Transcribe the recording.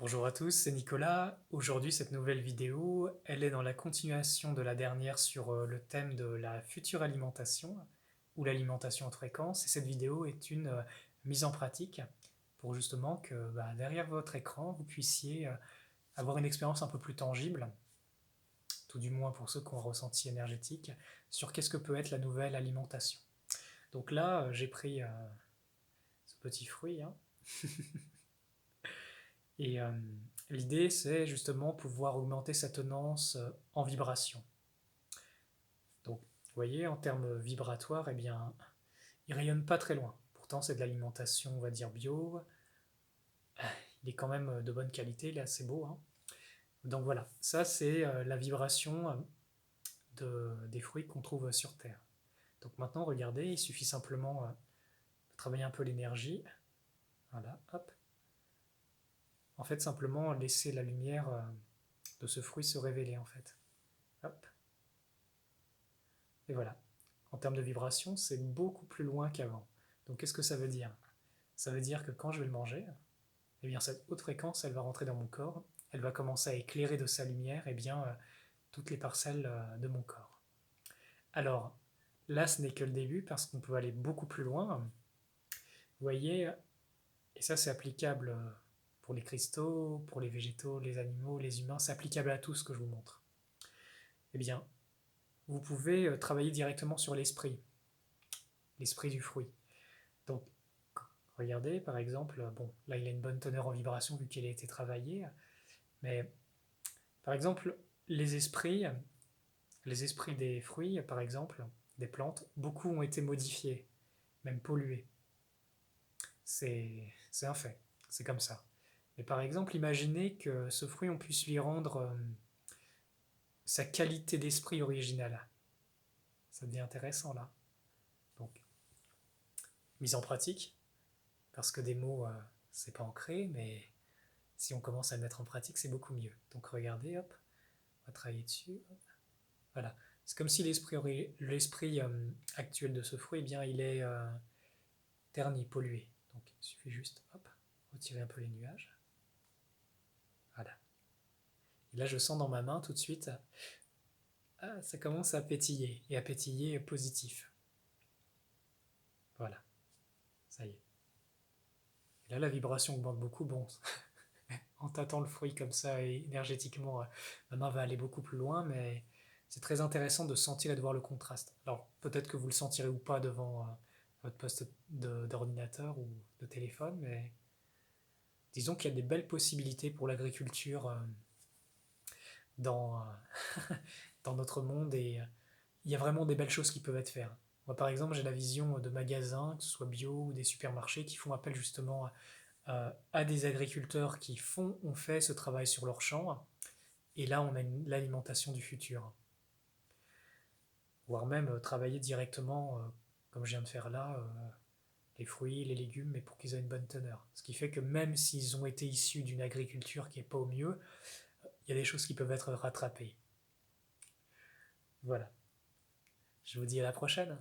Bonjour à tous, c'est Nicolas. Aujourd'hui, cette nouvelle vidéo, elle est dans la continuation de la dernière sur le thème de la future alimentation ou l'alimentation haute fréquence. Et cette vidéo est une mise en pratique pour justement que derrière votre écran, vous puissiez avoir une expérience un peu plus tangible, tout du moins pour ceux qui ont un ressenti énergétique, sur qu'est-ce que peut être la nouvelle alimentation. Donc là, j'ai pris ce petit fruit, hein, et l'idée, c'est justement pouvoir augmenter sa tenance en vibration. Donc, vous voyez, en termes vibratoires, eh bien, il rayonne pas très loin. Pourtant, c'est de l'alimentation, on va dire bio. Il est quand même de bonne qualité, il est assez beau, hein. Donc voilà, ça c'est la vibration des fruits qu'on trouve sur Terre. Donc maintenant, regardez, il suffit simplement de travailler un peu l'énergie. Voilà, hop. En fait, simplement laisser la lumière de ce fruit se révéler, en fait. Hop. Et voilà. En termes de vibration, c'est beaucoup plus loin qu'avant. Donc qu'est-ce que ça veut dire? Ça veut dire que quand je vais le manger, eh bien cette haute fréquence, elle va rentrer dans mon corps, elle va commencer à éclairer de sa lumière toutes les parcelles de mon corps. Alors, là, ce n'est que le début parce qu'on peut aller beaucoup plus loin. Vous voyez, et ça c'est applicable pour les cristaux, pour les végétaux, les animaux, les humains, c'est applicable à tout ce que je vous montre. Eh bien, vous pouvez travailler directement sur l'esprit du fruit. Donc, regardez, par exemple, bon, là il a une bonne teneur en vibration vu qu'il a été travaillé, mais par exemple, les esprits, les esprits des fruits, par exemple, des plantes, beaucoup ont été modifiés, même pollués. C'est un fait, c'est comme ça. Mais par exemple, imaginez que ce fruit, on puisse lui rendre sa qualité d'esprit originale. Ça devient intéressant là. Donc, mise en pratique, parce que des mots, c'est pas ancré, mais si on commence à le mettre en pratique, c'est beaucoup mieux. Donc regardez, hop, on va travailler dessus. Voilà. C'est comme si l'esprit actuel de ce fruit, eh bien, il est terni, pollué. Donc il suffit juste, hop, retirer un peu les nuages. Voilà. Et là, je sens dans ma main tout de suite, ça commence à pétiller, et à pétiller positif. Voilà, ça y est. Et là, la vibration augmente beaucoup. Bon, en tâtant le fruit comme ça, et énergétiquement, ma main va aller beaucoup plus loin, mais c'est très intéressant de sentir et de voir le contraste. Alors, peut-être que vous le sentirez ou pas devant votre poste d'ordinateur ou de téléphone, mais disons qu'il y a des belles possibilités pour l'agriculture dans, dans notre monde et il y a vraiment des belles choses qui peuvent être faites. Moi, par exemple, j'ai la vision de magasins, que ce soit bio ou des supermarchés, qui font appel justement à des agriculteurs qui ont fait ce travail sur leur champ. Et là, on a l'alimentation du futur. Voire même travailler directement, comme je viens de faire là, les fruits, les légumes, mais pour qu'ils aient une bonne teneur. Ce qui fait que même s'ils ont été issus d'une agriculture qui n'est pas au mieux, il y a des choses qui peuvent être rattrapées. Voilà. Je vous dis à la prochaine.